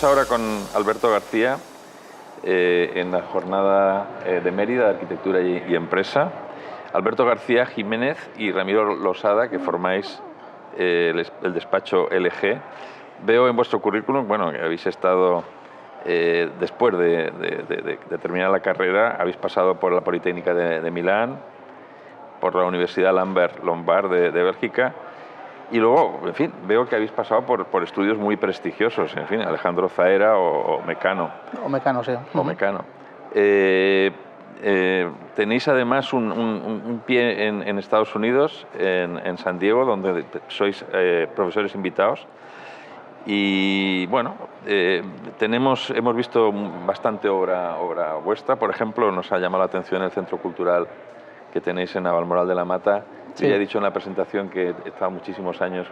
ahora con Alberto García en la jornada de Mérida de Arquitectura y Empresa. Alberto García Jiménez y Ramiro Losada, que formáis el despacho LG. Veo en vuestro currículum, bueno, que habéis estado, después de terminar la carrera, habéis pasado por la Politécnica de Milán, por la Universidad Lambert Lombard de Bélgica, y luego, en fin, veo que habéis pasado por estudios muy prestigiosos, en fin, Alejandro Zaera o Mecano. O Mecano, sí. O Mecano. Tenéis además un pie en Estados Unidos, en San Diego, donde sois profesores invitados. Y bueno, hemos visto bastante obra vuestra. Por ejemplo, nos ha llamado la atención el Centro Cultural que tenéis en Navalmoral de la Mata. Sí. Yo ya he dicho en la presentación que he estado muchísimos años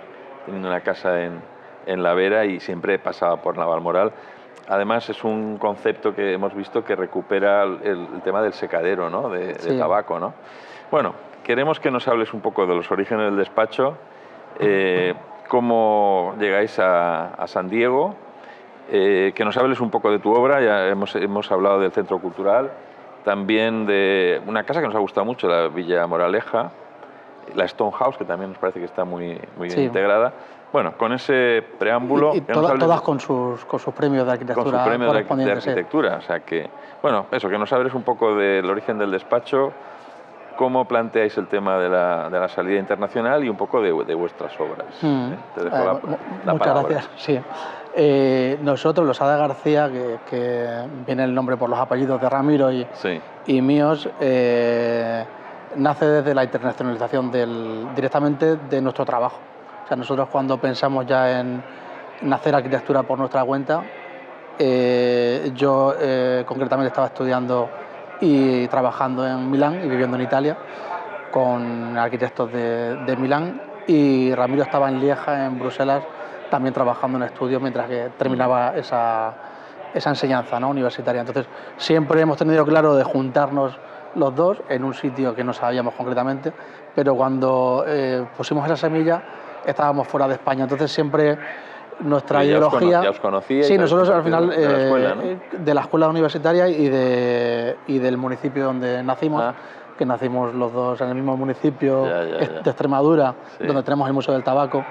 teniendo una casa en La Vera y siempre he pasado por Navalmoral. Además, es un concepto que hemos visto que recupera el tema del secadero, ¿no? de tabaco, ¿no? Bueno, queremos que nos hables un poco de los orígenes del despacho, cómo llegáis a San Diego, que nos hables un poco de tu obra. Ya hemos hablado del Centro Cultural, también de una casa que nos ha gustado mucho, la Villa Moraleja, la Stone House, que también nos parece que está muy bien integrada. Bueno, con ese preámbulo... Y todas con sus premios de arquitectura. Con sus premios de arquitectura. Sí. O sea que, bueno, eso, que nos hables un poco del origen del despacho, cómo planteáis el tema de la salida internacional y un poco de vuestras obras. Te dejo la muchas palabra. Gracias. Sí. Nosotros, Losada García, que viene el nombre por los apellidos de Ramiro y míos, nace desde la internacionalización directamente de nuestro trabajo. O sea, nosotros cuando pensamos ya en hacer arquitectura por nuestra cuenta, yo concretamente estaba estudiando y trabajando en Milán y viviendo en Italia con arquitectos de Milán, y Ramiro estaba en Lieja, en Bruselas, también trabajando en estudios mientras que terminaba esa enseñanza, ¿no?, universitaria. Entonces siempre hemos tenido claro de juntarnos los dos en un sitio que no sabíamos concretamente, pero cuando pusimos esa semilla estábamos fuera de España. Entonces siempre nuestra ideología... ¿Ya os conocíais? Sí, nosotros al final de la escuela, ¿no? De la escuela universitaria y del municipio donde nacimos, que nacimos los dos en el mismo municipio de Extremadura, donde tenemos el Museo del Tabaco.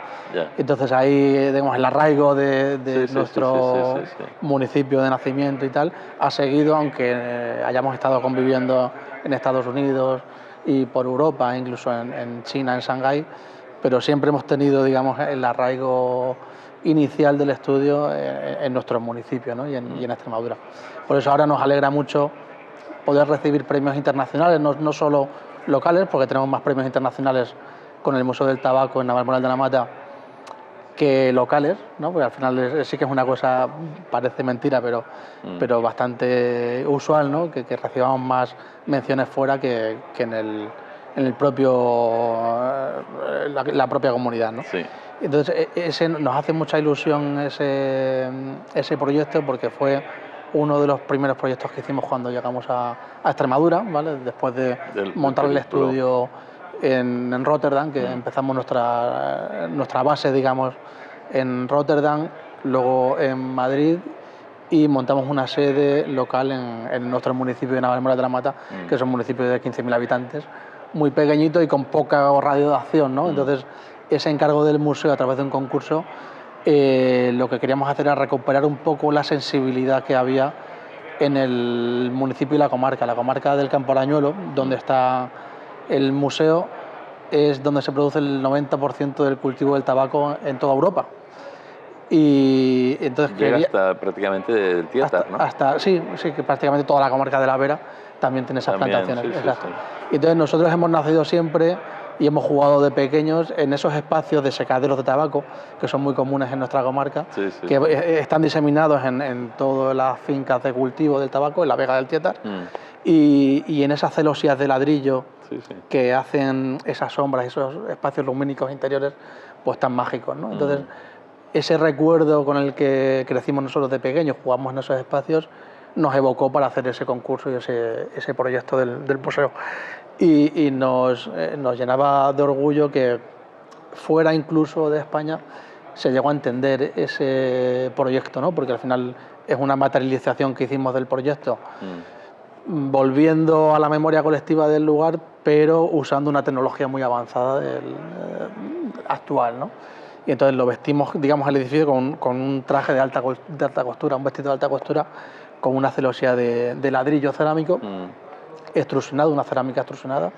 Entonces ahí, digamos, el arraigo de nuestro municipio de nacimiento y tal ha seguido, aunque hayamos estado conviviendo en Estados Unidos y por Europa, incluso en China, en Shanghái, pero siempre hemos tenido, digamos, el arraigo inicial del estudio en nuestro municipio, ¿no? y en Extremadura. Por eso ahora nos alegra mucho poder recibir premios internacionales, no solo locales, porque tenemos más premios internacionales con el Museo del Tabaco en Navalmoral de la Mata que locales, ¿no? Porque al final sí que es una cosa, parece mentira, pero bastante usual, ¿no? Que recibamos más menciones fuera que en el propio la propia comunidad, ¿no? Sí. Entonces nos hace mucha ilusión ese proyecto, porque fue uno de los primeros proyectos que hicimos cuando llegamos a Extremadura, ¿vale? Después de montar el estudio en Rotterdam, que empezamos nuestra base, digamos, en Rotterdam, luego en Madrid, y montamos una sede local en nuestro municipio de Navalmoral de la Mata, que es un municipio de 15.000 habitantes, muy pequeñito y con poca radio de acción, ¿no? Entonces, ese encargo del museo a través de un concurso, lo que queríamos hacer era recuperar un poco la sensibilidad que había en el municipio y la comarca del Campo Arañuelo, donde está el museo, es donde se produce el 90% del cultivo del tabaco en toda Europa. Y entonces llega hasta prácticamente del Tietar, ¿no? Sí, que prácticamente toda la comarca de la Vera también tiene esas plantaciones. Exacto. Y entonces nosotros hemos nacido siempre y hemos jugado de pequeños en esos espacios de secaderos de tabaco que son muy comunes en nuestra comarca, que están diseminados en todas las fincas de cultivo del tabaco, en la Vega del Tietar, y en esas celosías de ladrillo que hacen esas sombras, esos espacios lumínicos interiores, pues tan mágicos, ¿no? Entonces, ese recuerdo con el que crecimos nosotros de pequeños, jugamos en esos espacios, nos evocó para hacer ese concurso y ese proyecto del museo. Y nos llenaba de orgullo que fuera incluso de España se llegó a entender ese proyecto, ¿no? Porque al final es una materialización que hicimos del proyecto, volviendo a la memoria colectiva del lugar, pero usando una tecnología muy avanzada actual, ¿no? Y entonces lo vestimos, digamos, el edificio con un traje de alta costura, un vestido de alta costura, con una celosía de ladrillo cerámico, extrusionado, una cerámica extrusionada,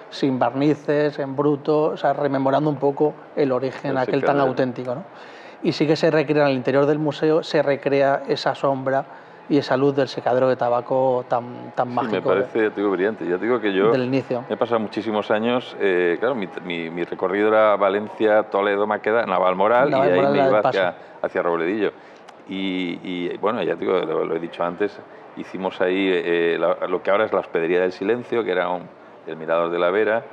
sin barnices, en bruto, o sea, rememorando un poco el origen aquel tan auténtico, ¿no? Y sí que se recrea en el interior del museo, se recrea esa sombra y esa luz del secadero de tabaco tan mágico. Me parece, ya te digo, brillante. Ya te digo que yo del inicio. he pasado muchísimos años, claro, mi recorrido era Valencia, Toledo, Maqueda, Navalmoral, y ahí me iba hacia Robledillo. Y bueno, ya te digo, lo he dicho antes, hicimos ahí lo que ahora es la Hospedería del Silencio, que era el Mirador de la Vera,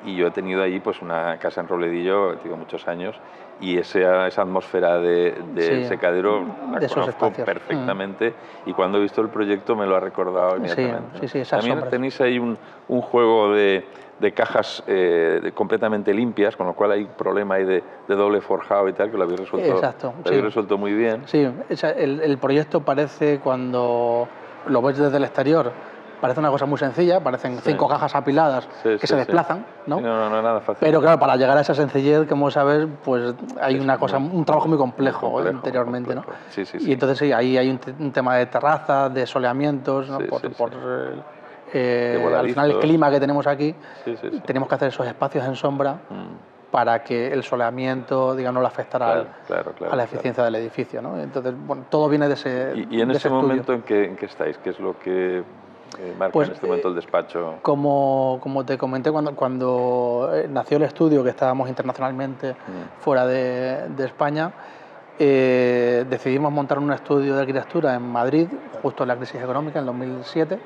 y yo he tenido allí pues una casa en Robledillo, digo, muchos años, y esa atmósfera del secadero la conozco perfectamente, y cuando he visto el proyecto me lo ha recordado inmediatamente. También sombras. Tenéis ahí un juego de cajas completamente limpias, con lo cual hay problema ahí de doble forjado y tal, que lo habéis resuelto muy bien. Sí, el proyecto parece, cuando lo ves desde el exterior, parece una cosa muy sencilla, parecen 5 cajas apiladas que se desplazan, ¿no? No es nada fácil. Pero claro, para llegar a esa sencillez, como sabes, pues hay un trabajo muy complejo, interiormente, ¿no? Y entonces sí, ahí hay un tema de terrazas, de soleamientos, ¿no? Al final el clima que tenemos aquí, tenemos que hacer esos espacios en sombra para que el soleamiento, digamos, no le afectara a la eficiencia del edificio, ¿no? Entonces, bueno, todo viene de ese ¿Y en ese momento en qué estáis? ¿Qué es lo que marca en este momento el despacho? Como te comenté, cuando nació el estudio, que estábamos internacionalmente fuera de España, decidimos montar un estudio de arquitectura en Madrid, justo en la crisis económica, en 2007,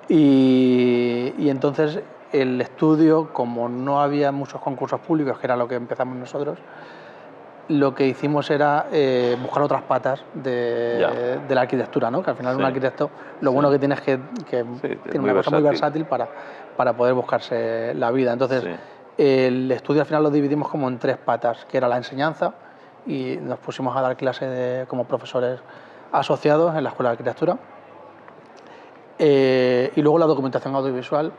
y entonces el estudio, como no había muchos concursos públicos, que era lo que empezamos nosotros, lo que hicimos era buscar otras patas de la arquitectura, ¿no? Que al final un arquitecto, lo bueno que tiene es que tiene una cosa muy versátil para poder buscarse la vida. Entonces, el estudio al final lo dividimos como en 3 patas, que era la enseñanza, y nos pusimos a dar clases como profesores asociados en la Escuela de Arquitectura, y luego la documentación audiovisual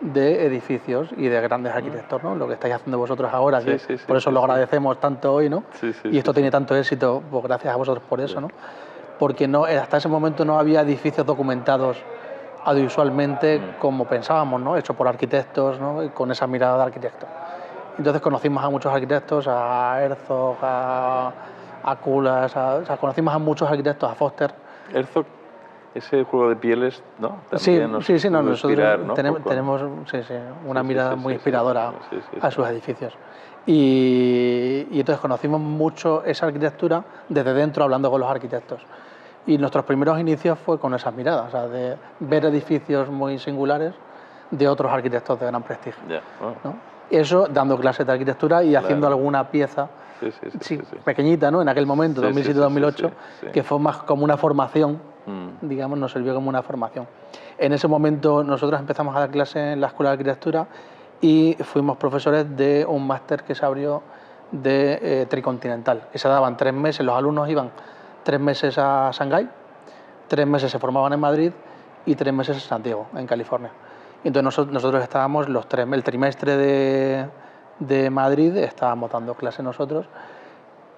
de edificios y de grandes arquitectos, ¿no? Lo que estáis haciendo vosotros ahora, por eso lo agradecemos tanto hoy, ¿no? Y esto tiene tanto éxito, pues gracias a vosotros por eso, ¿no? Porque hasta ese momento no había edificios documentados audiovisualmente como pensábamos, ¿no? Hechos por arquitectos, ¿no? Y con esa mirada de arquitecto. Entonces conocimos a muchos arquitectos, a Herzog, a Culas, conocimos a muchos arquitectos, a Foster. Herzog, ese juego de pieles, ¿no? Nosotros tenemos una mirada muy inspiradora a sus edificios. Y entonces conocimos mucho esa arquitectura desde dentro, hablando con los arquitectos. Y nuestros primeros inicios fue con esas miradas, o sea, de ver edificios muy singulares de otros arquitectos de gran prestigio. ¿No? Eso dando clases de arquitectura y haciendo alguna pieza pequeñita, ¿no? En aquel momento, 2007-2008, que fue más como una formación, digamos, nos sirvió como una formación. En ese momento nosotros empezamos a dar clases en la Escuela de Arquitectura y fuimos profesores de un máster que se abrió de tricontinental, que se daban 3 meses, los alumnos iban 3 meses a Shanghái, 3 meses se formaban en Madrid y 3 meses en San Diego, en California. Entonces nosotros estábamos el trimestre de Madrid, estábamos dando clases nosotros,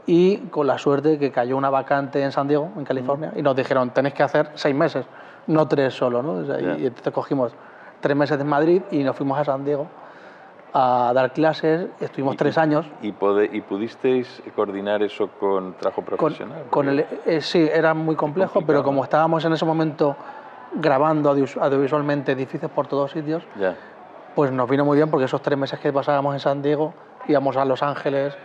y con la suerte que cayó una vacante en San Diego, en California, y nos dijeron, tenéis que hacer 6 meses, no 3 solo, ¿no? O sea, y entonces cogimos 3 meses en Madrid y nos fuimos a San Diego a dar clases, estuvimos 3 años. ¿Y pudisteis coordinar eso con trabajo profesional? Sí, era muy complejo, pero como estábamos en ese momento grabando audiovisualmente edificios por todos sitios, pues nos vino muy bien, porque esos 3 meses que pasábamos en San Diego, íbamos a Los Ángeles,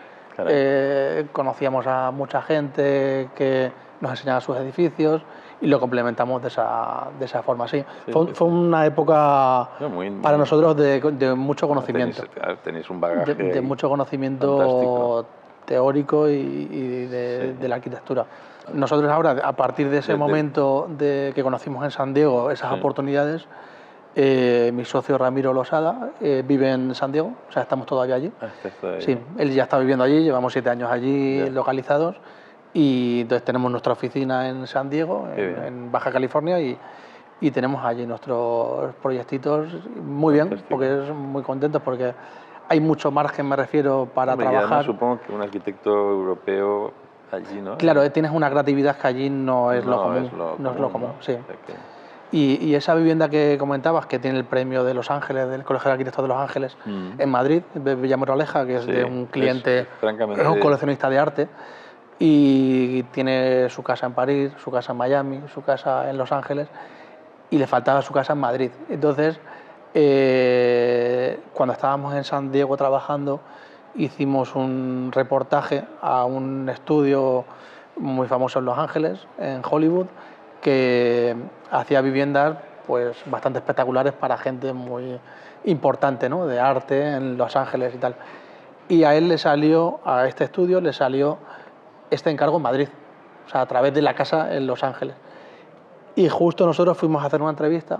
conocíamos a mucha gente que nos enseñaba sus edificios y lo complementamos de esa forma. Fue una época para nosotros de mucho conocimiento. Tenéis un bagaje de mucho conocimiento fantástico, teórico y de la arquitectura. Nosotros ahora, a partir de ese momento que conocimos en San Diego, esas oportunidades, Mi socio Ramiro Losada vive en San Diego, o sea, estamos todavía allí. Sí, él ya está viviendo allí, llevamos 7 años allí localizados, y entonces tenemos nuestra oficina en San Diego, en Baja California, y tenemos allí nuestros proyectitos muy bien, porque es muy contentos, porque hay mucho margen, me refiero, para trabajar. Y además, supongo que un arquitecto europeo allí, ¿no? Claro, tienes una creatividad que allí no es lo común. No es lo común, sí. Y esa vivienda que comentabas, que tiene el premio de Los Ángeles, del Colegio de Arquitectos de Los Ángeles, en Madrid, de Villamoraleja, que es de un cliente, es un coleccionista de arte, y tiene su casa en París, su casa en Miami, su casa en Los Ángeles, y le faltaba su casa en Madrid. Entonces, cuando estábamos en San Diego trabajando, hicimos un reportaje a un estudio muy famoso en Los Ángeles, en Hollywood, que hacía viviendas pues bastante espectaculares para gente muy importante, ¿no?, de arte en Los Ángeles y tal. Y a él le salió, a este estudio le salió este encargo en Madrid, o sea, a través de la casa en Los Ángeles. Y justo nosotros fuimos a hacer una entrevista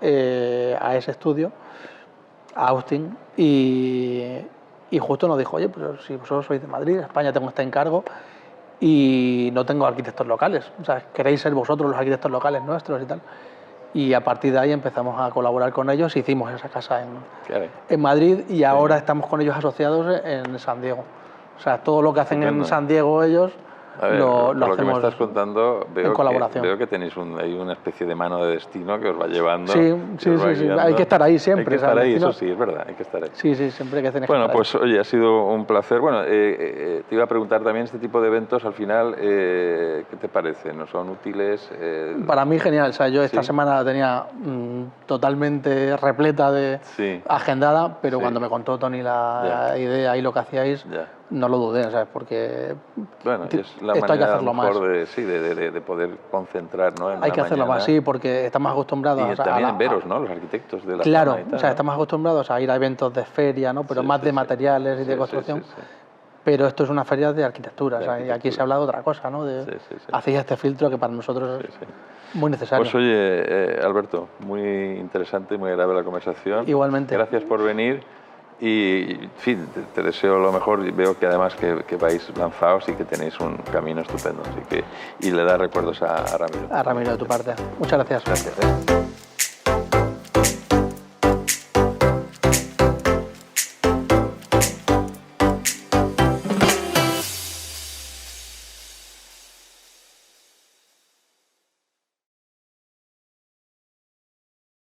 a ese estudio, a Austin, y justo nos dijo, oye, pero si vosotros sois de Madrid, España, tengo este encargo y no tengo arquitectos locales, o sea, queréis ser vosotros los arquitectos locales nuestros y tal. Y a partir de ahí empezamos a colaborar con ellos, hicimos esa casa en Madrid, y ahora estamos con ellos asociados en San Diego. O sea, todo lo que hacen en San Diego ellos, a ver, lo hacemos que me estás contando, en colaboración. Veo que tenéis hay una especie de mano de destino que os va llevando. Sí. Hay que estar ahí siempre. Hay que estar ahí, eso sí, es verdad, hay que estar ahí. Sí, siempre hay que tener. Bueno, pues oye, ha sido un placer. Bueno, te iba a preguntar también, este tipo de eventos, al final, ¿qué te parece? ¿No son útiles? Para mí, genial. O sea, yo esta semana la tenía totalmente repleta agendada, pero cuando me contó Tony la idea y lo que hacíais, no lo dudé, ¿sabes? Porque bueno, es la manera, hay que hacerlo más. De poder concentrar, ¿no? Hay que hacerlo más, sí, porque estamos acostumbrados también en veros, ¿no? Los arquitectos de la claro, zona y tal, o sea, estamos acostumbrados a ir a eventos de feria, ¿no? Pero más de materiales y de construcción. Pero esto es una feria de arquitectura, o sea, y aquí se habla de otra cosa, ¿no? Hacéis este filtro que para nosotros es muy necesario. Pues oye, Alberto, muy interesante, muy agradable la conversación. Igualmente. Gracias por venir. Y, en fin, te deseo lo mejor. Veo que además que vais lanzados y que tenéis un camino estupendo. Así que, y le da recuerdos a Ramiro. A Ramiro, de tu parte. Muchas gracias. Gracias.